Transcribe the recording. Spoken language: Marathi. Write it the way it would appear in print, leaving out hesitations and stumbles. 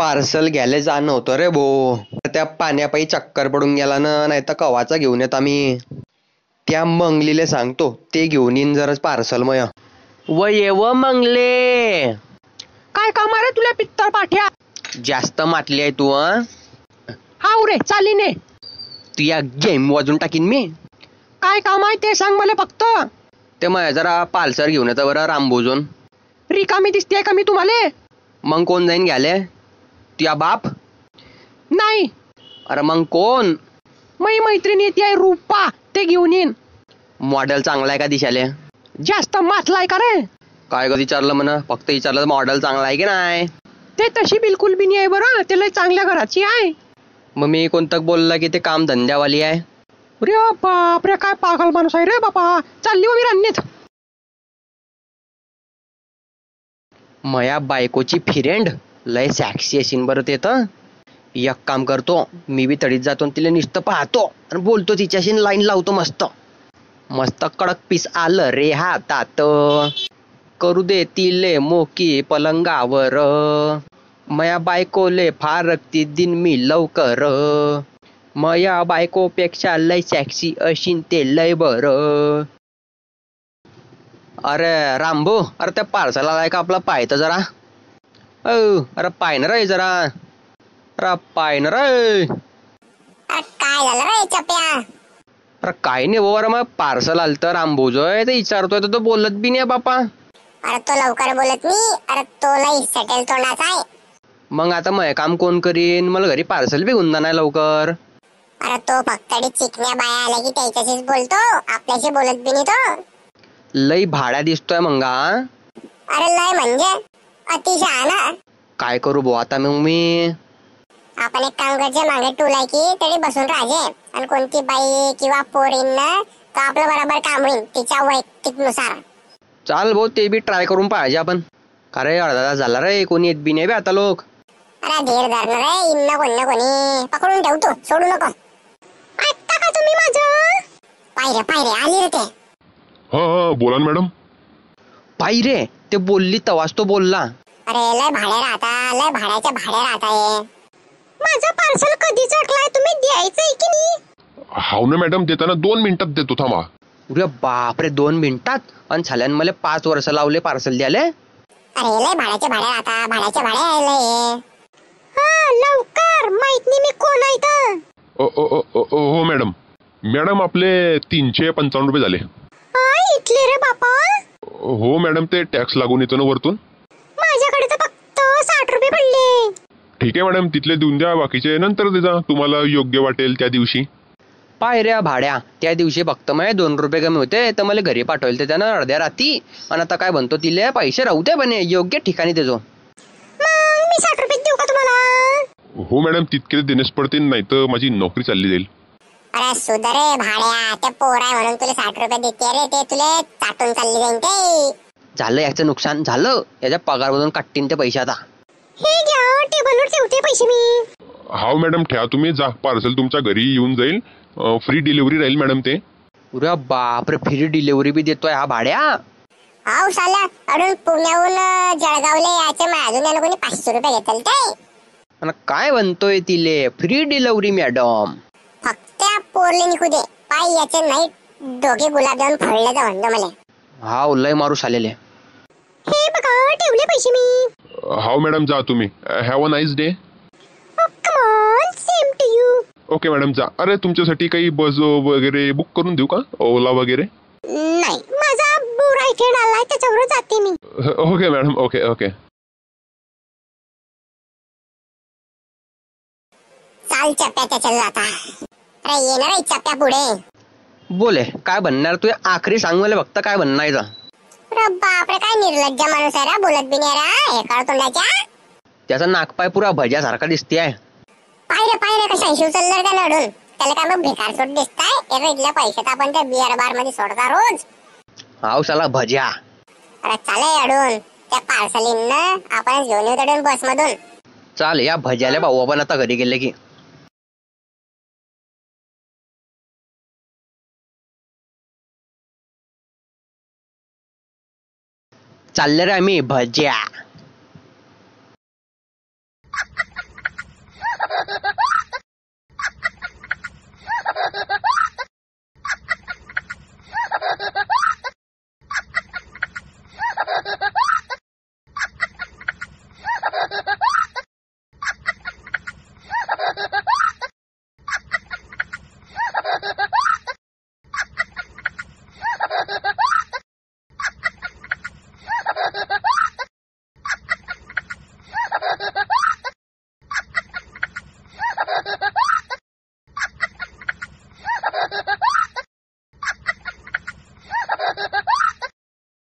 पार्सल घ्यायला जाणं होतं रे भो. त्या पाण्यापायी चक्कर पडून गेला ना, नाही तर कवाचा घेऊन येत आम्ही. त्या मंगलीले सांगतो ते घेऊन येईन जरा पार्सल मय. व ये व मंगले. काय काम आहे रे तुला पित्तळ पाठ्या? जास्त मातली आहे तू हाव रे चालीने. तू या गेम वाजून टाकीन मी. काय काम आहे ते सांग मला फक्त. ते मग जरा पार्सल घेऊन येतं बरं रामभोजून. रिकामी दिसतेय का मी तुम्हाला? मग कोण जाईन घ्याले? तुझा बाप? नाही. अरे मग कोण? माझी मैत्रिणी येते आहे रूपा, ते घेऊन येईन. मॉडेल चांगला आहे का दिशाले? जास्त मातलाय का रे? काय ग विचारलं म्हणा, फक्त विचारलं मॉडेल चांगला आहे की नाही. ते तशी बिलकुल बी नाही आहे बरं, ते लय चांगल्या घराची आहे. मग मी कोणतं बोलला की ते काम धंद्यावाली आहे? रे बाप रे, काय पागल माणूस आहे रे बापा. चालली मग मी रान्नीत. मया बायकोची फ्रेंड लय सॅक्सी असेन बरं ते तर. एक काम करतो, मी बी तडीत जातो तिला नुसतं पाहतो आणि बोलतो तिच्याशी, लाईन लावतो मस्त मस्त. कडक पीस आलं रे हातात, करू दे तिले मोकी पलंगावर. मया बायकोले फारकती दिन मी लवकर. मया बायकोपेक्षा लय सॅक्सी अशीन ते लय बरं. अरे रामभो, अरे त्या पार्सल आलाय का आपला? पाहतं जरा. अरे पाय ना रे जरा. अरे पाय ना रे. काय झालं रे चप्या? अरे काय नाही बाबा, मग पार्सल आलं तर रामभोजोय ते विचारतोय तर तो बोलत बी नाही बापा. अरे तो लवकर बोलत नाही. अरे तो लई सटेल तोंडाचा आहे. मग आता मग काम कोण करीन? मला घरी पार्सल बी गुंदा नाही लवकर. अरे तो फक्त चिकन्या बाया आल्या की त्याच्याशीच बोलतो, आपल्याशी बोलत बी नाही तो. लई भाड्या दिसतोय मंगा. अरे लय म्हणजे अतिशय ना. काय करू भाऊ आता मग मी? आपण एक काम करजे, मागे टूल की तरी बसून राहायचे आणि कोणती बाई किंवा पोरीन ना तर आपलं बरोबर काम होईल तिच्या वैयक्तिक नुसार. चाल भाऊ, ते बी ट्राय करून पाहिजे आपण. का रे अर्धा तास झाला रे, कोणी येत बी नाही बे आता लोक. अरे धीर धरणं रे, इन ना कोणी ना कोणी पकडून ठेवतो, सोडू नको. ऐकता का तुम्ही माझं? पायरे आली रे ते. हा बोला ना मॅडम. पाय रे, ते बोलली तवाच तो बोलला. अरे लय भाडे राहता, लय भाड्याच्या भाडे राहताय. माझं पार्सल कधी चटलाय, तुम्ही द्यायचंय की नाही? हाव ना मॅडम, देताना 2 मिनिटात देतो, थांबा. अरे बापरे, 2 मिनिटात? आणि छाल्यान मला 5 वर्ष लावले पार्सल द्याले. अरे लय भाड्याचे भाडे राहता, भाड्याचे भाडे आले. हा लवकर, माहित नाही मी कोण आहे तर. हो मॅडम. मॅडम आपले 355 रुपये झाले. इथले रे बापा. हो मॅडम, ते टॅक्स लागून येतो ना वरतून. माझ्याकडे तर फक्त 60 रुपये पडले. ठीक आहे मॅडम, तिथले देऊन द्या, बाकीचे नंतर दे जा, तुम्हाला योग्य वाटेल त्या दिवशी. पाय रे भाड्या, त्या दिवशी फक्त मला 2 रुपये कमी होते तर मला घरी पाठवले ते त्यानं अर्ध्या रात्री. आणि आता काय म्हणतो, तिले पैसे राहू दे बने, योग्य ठिकाणी देजो. मग मी 60 रुपये देऊ का तुम्हाला? हो मॅडम, तितके देणेच पडतील, नाही तर माझी नोकरी चालली जाईल. अरे सुधरे भाड्या, ते पोर आहे म्हणून तुला 60 रुपये देते रे, ते तुला चाटून चालली जाईन ते. झालं याचं नुकसान झालं, याच्या पगारमधून काटतीन ते पैसे आता. हे घ्या, टेबलवर ठेवते पैसे मी. हाव मॅडम, ठेवा तुम्ही, जा, पार्सल तुमच्या घरी येऊन जाईल. फ्री डिलिव्हरी राहील मॅडम ते. अरे बापरे, फ्री डिलिव्हरी बी देतोय हा भाड्या. हाव साला, अजून पुण्याहून जळगावला यायचे, मग अजून याला कोणी 500 रुपये घेतल ते. आणि काय म्हणतोय तिले फ्री डिलिव्हरी मॅडम? फक्त त्या पोरले निघू दे, पाय याचे नाही दोघे गुलाब जाऊन फोडले तर म्हणतो मला. हाव लय मारू आलेले. हे बघा, ठेवले पैसे मी. हाव मॅडम, जा तुम्ही. Have a nice day. Come on, same to you. Okay madam, जा. अरे तुमच्यासाठी काही बस वगैरे बुक करून देऊ का, ओला वगैरे? नाही, माझा बुरा इथे आलाय, त्याच्यावर जाते मी. Okay madam, okay. चाल चप्या त्याच्या जाता. अरे ये ना रे चप्या पुढे. बोले काय बनणार तू? आखरी सांग मला फक्त काय बनणार. अरे बापरे, काय निर्लज्ज माणूस आहे रे, बोलत बी नाही रे, हे काळ तोंडाच्या. त्याचा नाकपाय पुरा भज्यासारखा दिसते आहे. पाय रे कशा हिशोब चालणार का लढून? त्याला काय मग भिकार सोड दिसताय? एवढे इथल्या पैसे तर आपण त्या बिअर बार मध्ये सोडता रोज. हाव साला भज्या. अरे चाले अडून त्या पार्सलीन आपण घेऊन येऊ अडून बस मधून. चाल, या भज्याला भाऊ आपण आता घरी गेले की. चालले रे आम्ही भज्या.